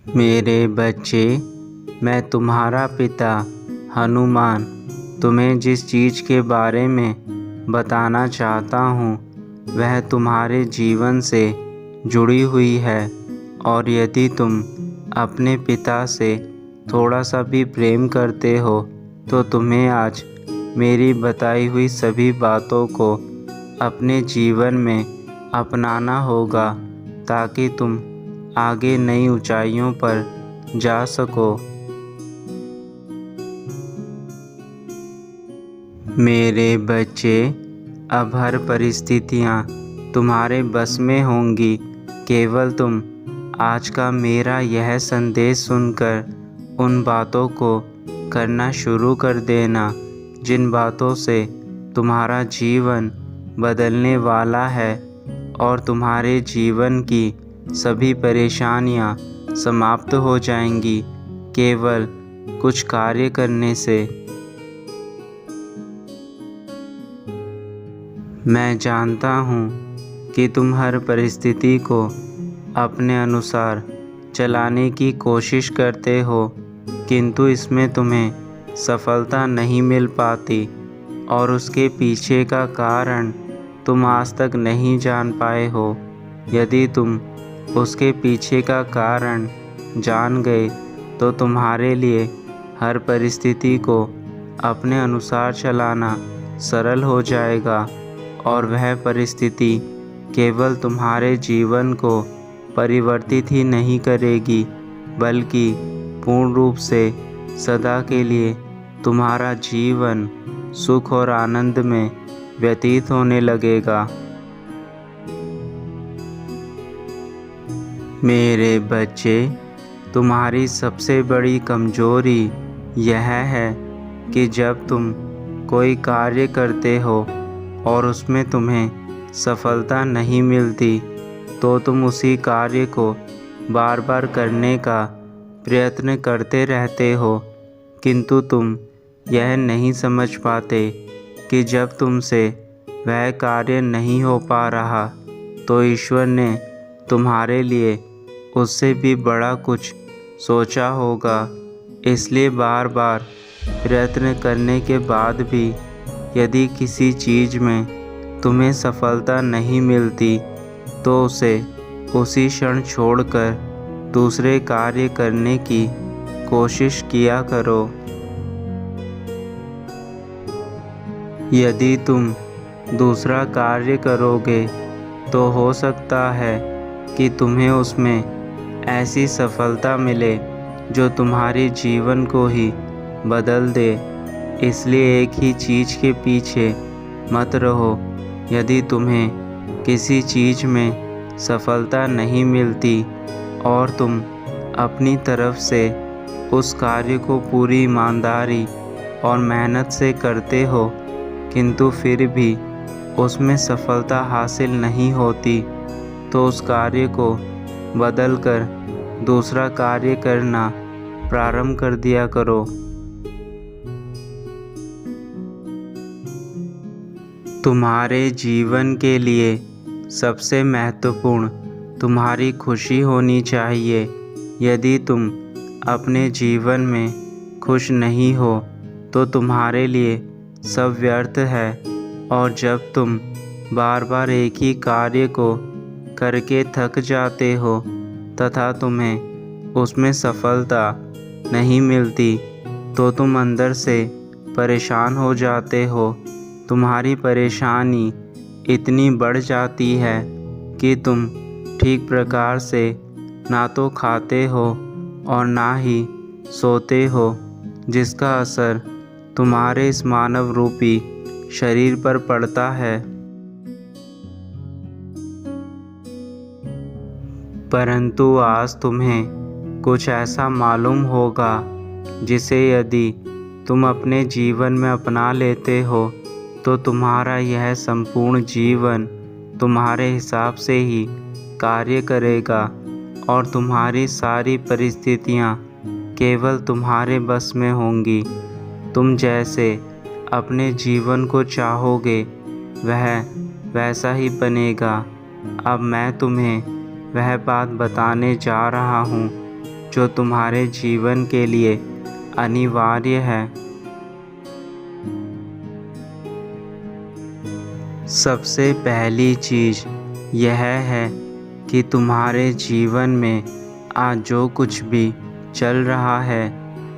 मेरे बच्चे, मैं तुम्हारा पिता हनुमान तुम्हें जिस चीज़ के बारे में बताना चाहता हूँ वह तुम्हारे जीवन से जुड़ी हुई है। और यदि तुम अपने पिता से थोड़ा सा भी प्रेम करते हो तो तुम्हें आज मेरी बताई हुई सभी बातों को अपने जीवन में अपनाना होगा ताकि तुम आगे नई ऊंचाइयों पर जा सको। मेरे बच्चे, अब हर परिस्थितियाँ तुम्हारे बस में होंगी। केवल तुम आज का मेरा यह संदेश सुनकर उन बातों को करना शुरू कर देना जिन बातों से तुम्हारा जीवन बदलने वाला है और तुम्हारे जीवन की सभी परेशानियां समाप्त हो जाएंगी केवल कुछ कार्य करने से। मैं जानता हूँ कि तुम हर परिस्थिति को अपने अनुसार चलाने की कोशिश करते हो, किंतु इसमें तुम्हें सफलता नहीं मिल पाती और उसके पीछे का कारण तुम आज तक नहीं जान पाए हो। यदि तुम उसके पीछे का कारण जान गए तो तुम्हारे लिए हर परिस्थिति को अपने अनुसार चलाना सरल हो जाएगा और वह परिस्थिति केवल तुम्हारे जीवन को परिवर्तित ही नहीं करेगी बल्कि पूर्ण रूप से सदा के लिए तुम्हारा जीवन सुख और आनंद में व्यतीत होने लगेगा। मेरे बच्चे, तुम्हारी सबसे बड़ी कमजोरी यह है कि जब तुम कोई कार्य करते हो और उसमें तुम्हें सफलता नहीं मिलती तो तुम उसी कार्य को बार बार करने का प्रयत्न करते रहते हो, किंतु तुम यह नहीं समझ पाते कि जब तुमसे वह कार्य नहीं हो पा रहा तो ईश्वर ने तुम्हारे लिए उससे भी बड़ा कुछ सोचा होगा। इसलिए बार बार प्रयत्न करने के बाद भी यदि किसी चीज़ में तुम्हें सफलता नहीं मिलती तो उसे उसी क्षण छोड़कर दूसरे कार्य करने की कोशिश किया करो। यदि तुम दूसरा कार्य करोगे तो हो सकता है कि तुम्हें उसमें ऐसी सफलता मिले जो तुम्हारे जीवन को ही बदल दे। इसलिए एक ही चीज़ के पीछे मत रहो। यदि तुम्हें किसी चीज़ में सफलता नहीं मिलती और तुम अपनी तरफ से उस कार्य को पूरी ईमानदारी और मेहनत से करते हो किंतु फिर भी उसमें सफलता हासिल नहीं होती तो उस कार्य को बदल कर दूसरा कार्य करना प्रारंभ कर दिया करो। तुम्हारे जीवन के लिए सबसे महत्वपूर्ण तुम्हारी खुशी होनी चाहिए। यदि तुम अपने जीवन में खुश नहीं हो तो तुम्हारे लिए सब व्यर्थ है और जब तुम बार बार एक ही कार्य को करके थक जाते हो तथा तुम्हें उसमें सफलता नहीं मिलती तो तुम अंदर से परेशान हो जाते हो। तुम्हारी परेशानी इतनी बढ़ जाती है कि तुम ठीक प्रकार से ना तो खाते हो और ना ही सोते हो, जिसका असर तुम्हारे इस मानव रूपी शरीर पर पड़ता है। परंतु आज तुम्हें कुछ ऐसा मालूम होगा जिसे यदि तुम अपने जीवन में अपना लेते हो तो तुम्हारा यह संपूर्ण जीवन तुम्हारे हिसाब से ही कार्य करेगा और तुम्हारी सारी परिस्थितियाँ केवल तुम्हारे बस में होंगी। तुम जैसे अपने जीवन को चाहोगे वह वैसा ही बनेगा। अब मैं तुम्हें वह बात बताने जा रहा हूँ जो तुम्हारे जीवन के लिए अनिवार्य है। सबसे पहली चीज़ यह है कि तुम्हारे जीवन में आज जो कुछ भी चल रहा है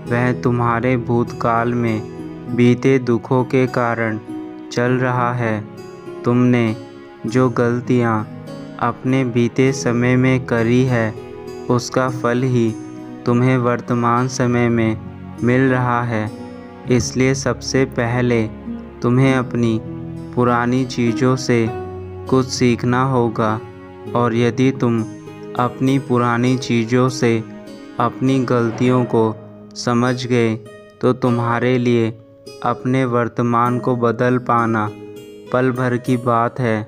वह तुम्हारे भूतकाल में बीते दुखों के कारण चल रहा है। तुमने जो गलतियाँ अपने बीते समय में करी है उसका फल ही तुम्हें वर्तमान समय में मिल रहा है। इसलिए सबसे पहले तुम्हें अपनी पुरानी चीज़ों से कुछ सीखना होगा, और यदि तुम अपनी पुरानी चीज़ों से अपनी गलतियों को समझ गए तो तुम्हारे लिए अपने वर्तमान को बदल पाना पल भर की बात है।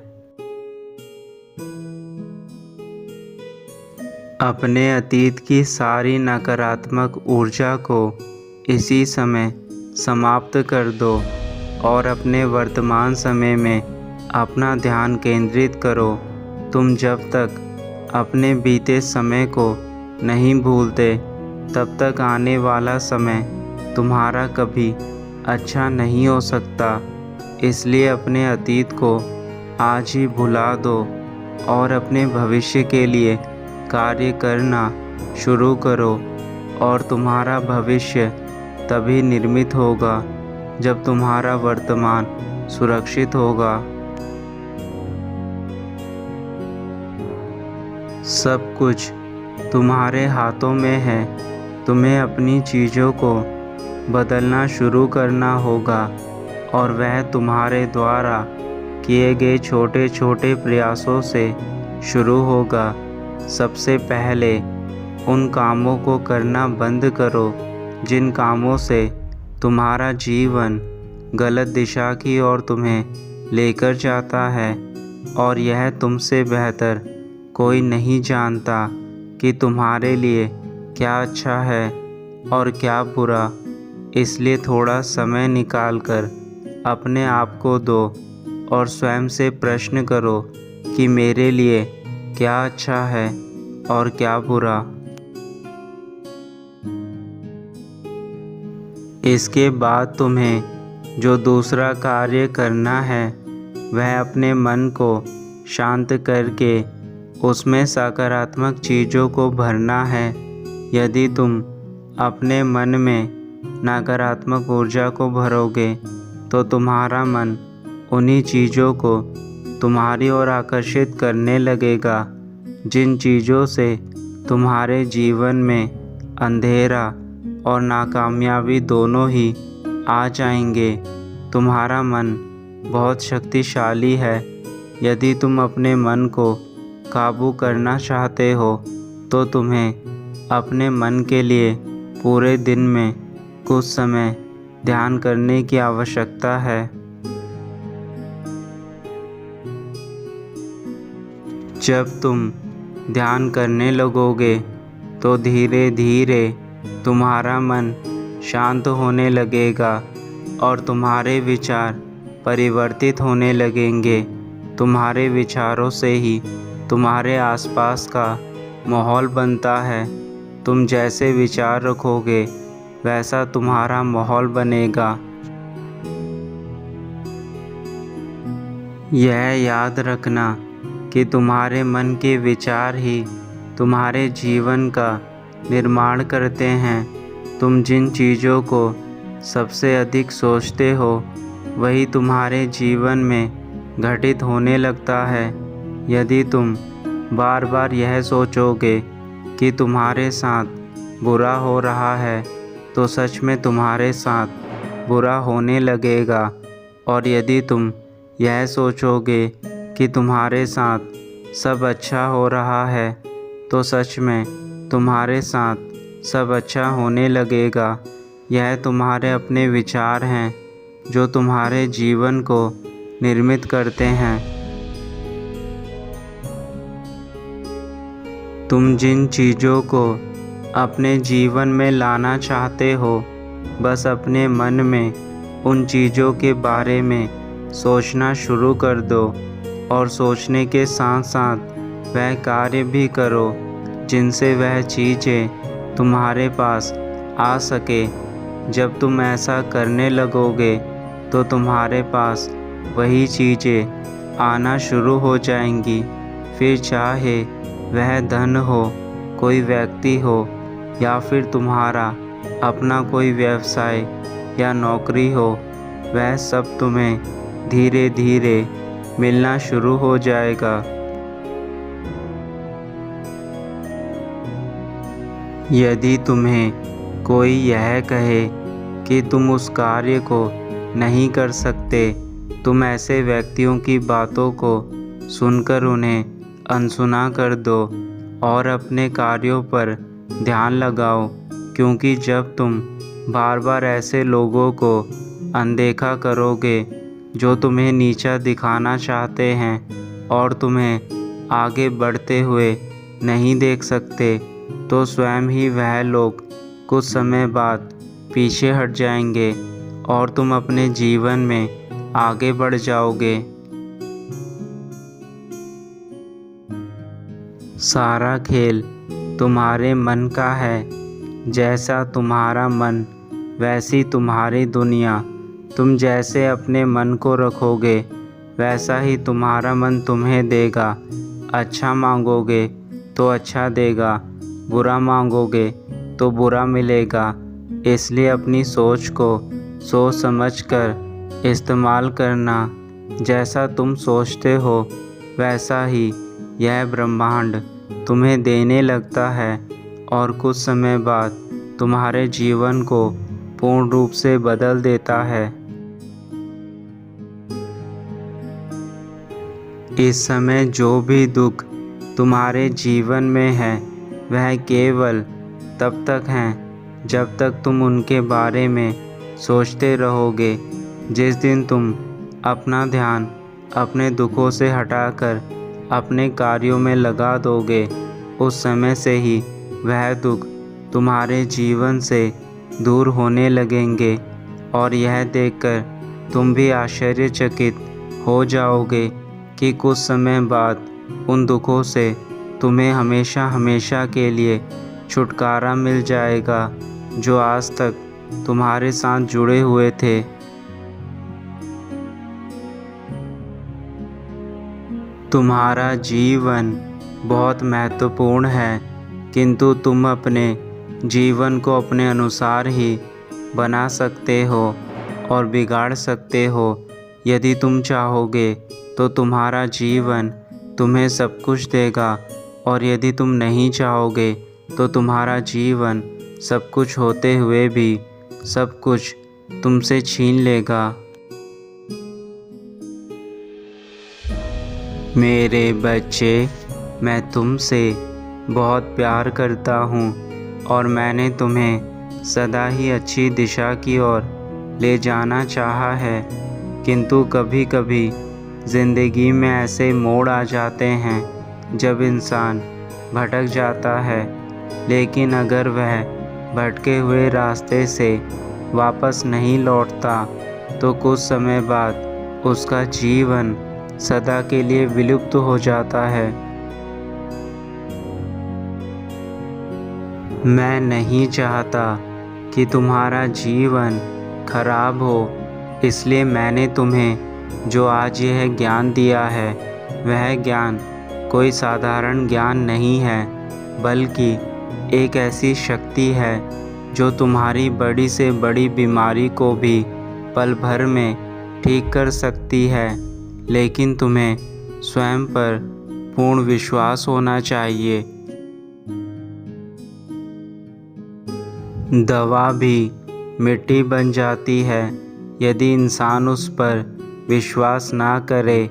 अपने अतीत की सारी नकारात्मक ऊर्जा को इसी समय समाप्त कर दो और अपने वर्तमान समय में अपना ध्यान केंद्रित करो। तुम जब तक अपने बीते समय को नहीं भूलते तब तक आने वाला समय तुम्हारा कभी अच्छा नहीं हो सकता। इसलिए अपने अतीत को आज ही भुला दो और अपने भविष्य के लिए कार्य करना शुरू करो, और तुम्हारा भविष्य तभी निर्मित होगा जब तुम्हारा वर्तमान सुरक्षित होगा। सब कुछ तुम्हारे हाथों में है। तुम्हें अपनी चीज़ों को बदलना शुरू करना होगा, और वह तुम्हारे द्वारा किए गए छोटे छोटे प्रयासों से शुरू होगा। सबसे पहले उन कामों को करना बंद करो जिन कामों से तुम्हारा जीवन गलत दिशा की ओर तुम्हें लेकर जाता है, और यह तुमसे बेहतर कोई नहीं जानता कि तुम्हारे लिए क्या अच्छा है और क्या बुरा। इसलिए थोड़ा समय निकालकर अपने आप को दो और स्वयं से प्रश्न करो कि मेरे लिए क्या अच्छा है और क्या बुरा। इसके बाद तुम्हें जो दूसरा कार्य करना है वह अपने मन को शांत करके उसमें सकारात्मक चीज़ों को भरना है। यदि तुम अपने मन में नकारात्मक ऊर्जा को भरोगे तो तुम्हारा मन उन्हीं चीज़ों को तुम्हारी ओर आकर्षित करने लगेगा जिन चीज़ों से तुम्हारे जीवन में अंधेरा और नाकामयाबी दोनों ही आ जाएंगे। तुम्हारा मन बहुत शक्तिशाली है। यदि तुम अपने मन को काबू करना चाहते हो तो तुम्हें अपने मन के लिए पूरे दिन में कुछ समय ध्यान करने की आवश्यकता है। जब तुम ध्यान करने लगोगे तो धीरे धीरे तुम्हारा मन शांत होने लगेगा और तुम्हारे विचार परिवर्तित होने लगेंगे। तुम्हारे विचारों से ही तुम्हारे आसपास का माहौल बनता है। तुम जैसे विचार रखोगे वैसा तुम्हारा माहौल बनेगा। यह याद रखना कि तुम्हारे मन के विचार ही तुम्हारे जीवन का निर्माण करते हैं। तुम जिन चीज़ों को सबसे अधिक सोचते हो वही तुम्हारे जीवन में घटित होने लगता है। यदि तुम बार बार यह सोचोगे कि तुम्हारे साथ बुरा हो रहा है तो सच में तुम्हारे साथ बुरा होने लगेगा, और यदि तुम यह सोचोगे कि तुम्हारे साथ सब अच्छा हो रहा है तो सच में तुम्हारे साथ सब अच्छा होने लगेगा। यह तुम्हारे अपने विचार हैं जो तुम्हारे जीवन को निर्मित करते हैं। तुम जिन चीज़ों को अपने जीवन में लाना चाहते हो बस अपने मन में उन चीज़ों के बारे में सोचना शुरू कर दो, और सोचने के साथ साथ वह कार्य भी करो जिनसे वह चीज़ें तुम्हारे पास आ सके। जब तुम ऐसा करने लगोगे तो तुम्हारे पास वही चीज़ें आना शुरू हो जाएंगी। फिर चाहे वह धन हो, कोई व्यक्ति हो, या फिर तुम्हारा अपना कोई व्यवसाय या नौकरी हो, वह सब तुम्हें धीरे धीरे मिलना शुरू हो जाएगा। यदि तुम्हें कोई यह कहे कि तुम उस कार्य को नहीं कर सकते, तुम ऐसे व्यक्तियों की बातों को सुनकर उन्हें अनसुना कर दो और अपने कार्यों पर ध्यान लगाओ, क्योंकि जब तुम बार बार ऐसे लोगों को अनदेखा करोगे जो तुम्हें नीचा दिखाना चाहते हैं और तुम्हें आगे बढ़ते हुए नहीं देख सकते, तो स्वयं ही वह लोग कुछ समय बाद पीछे हट जाएंगे और तुम अपने जीवन में आगे बढ़ जाओगे। सारा खेल तुम्हारे मन का है। जैसा तुम्हारा मन वैसी तुम्हारी दुनिया। तुम जैसे अपने मन को रखोगे वैसा ही तुम्हारा मन तुम्हें देगा। अच्छा मांगोगे तो अच्छा देगा, बुरा मांगोगे तो बुरा मिलेगा। इसलिए अपनी सोच को सोच समझकर इस्तेमाल करना। जैसा तुम सोचते हो वैसा ही यह ब्रह्मांड तुम्हें देने लगता है और कुछ समय बाद तुम्हारे जीवन को पूर्ण रूप से बदल देता है। इस समय जो भी दुख तुम्हारे जीवन में है वह केवल तब तक हैं जब तक तुम उनके बारे में सोचते रहोगे। जिस दिन तुम अपना ध्यान अपने दुखों से हटाकर अपने कार्यों में लगा दोगे, उस समय से ही वह दुख तुम्हारे जीवन से दूर होने लगेंगे और यह देखकर तुम भी आश्चर्यचकित हो जाओगे कि कुछ समय बाद उन दुखों से तुम्हें हमेशा हमेशा के लिए छुटकारा मिल जाएगा जो आज तक तुम्हारे साथ जुड़े हुए थे। तुम्हारा जीवन बहुत महत्वपूर्ण है, किंतु तुम अपने जीवन को अपने अनुसार ही बना सकते हो और बिगाड़ सकते हो। यदि तुम चाहोगे तो तुम्हारा जीवन तुम्हें सब कुछ देगा, और यदि तुम नहीं चाहोगे तो तुम्हारा जीवन सब कुछ होते हुए भी सब कुछ तुमसे छीन लेगा। मेरे बच्चे, मैं तुमसे बहुत प्यार करता हूँ और मैंने तुम्हें सदा ही अच्छी दिशा की ओर ले जाना चाहा है, किंतु कभी कभी ज़िंदगी में ऐसे मोड़ आ जाते हैं जब इंसान भटक जाता है। लेकिन अगर वह भटके हुए रास्ते से वापस नहीं लौटता तो कुछ समय बाद उसका जीवन सदा के लिए विलुप्त हो जाता है। मैं नहीं चाहता कि तुम्हारा जीवन खराब हो, इसलिए मैंने तुम्हें जो आज यह ज्ञान दिया है वह ज्ञान कोई साधारण ज्ञान नहीं है, बल्कि एक ऐसी शक्ति है जो तुम्हारी बड़ी से बड़ी बीमारी को भी पल भर में ठीक कर सकती है। लेकिन तुम्हें स्वयं पर पूर्ण विश्वास होना चाहिए। दवा भी मिट्टी बन जाती है यदि इंसान उस पर विश्वास ना करे,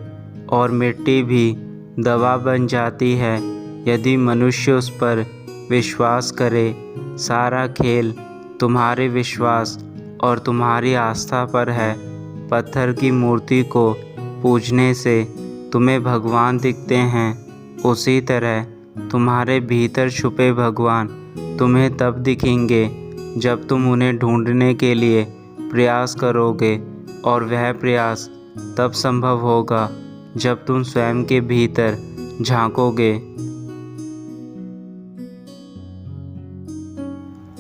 और मिट्टी भी दवा बन जाती है यदि मनुष्य उस पर विश्वास करे। सारा खेल तुम्हारे विश्वास और तुम्हारी आस्था पर है। पत्थर की मूर्ति को पूजने से तुम्हें भगवान दिखते हैं, उसी तरह तुम्हारे भीतर छुपे भगवान तुम्हें तब दिखेंगे जब तुम उन्हें ढूंढने के लिए प्रयास करोगे, और वह प्रयास तब संभव होगा जब तुम स्वयं के भीतर झांकोगे।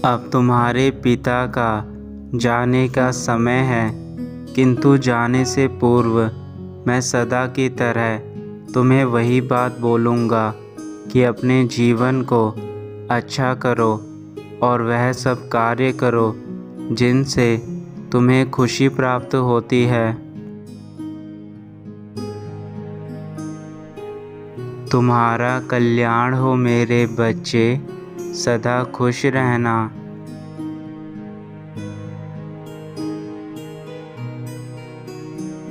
अब तुम्हारे पिता का जाने का समय है, किंतु जाने से पूर्व मैं सदा की तरह तुम्हें वही बात बोलूँगा कि अपने जीवन को अच्छा करो और वह सब कार्य करो जिनसे तुम्हें खुशी प्राप्त होती है। तुम्हारा कल्याण हो मेरे बच्चे, सदा खुश रहना।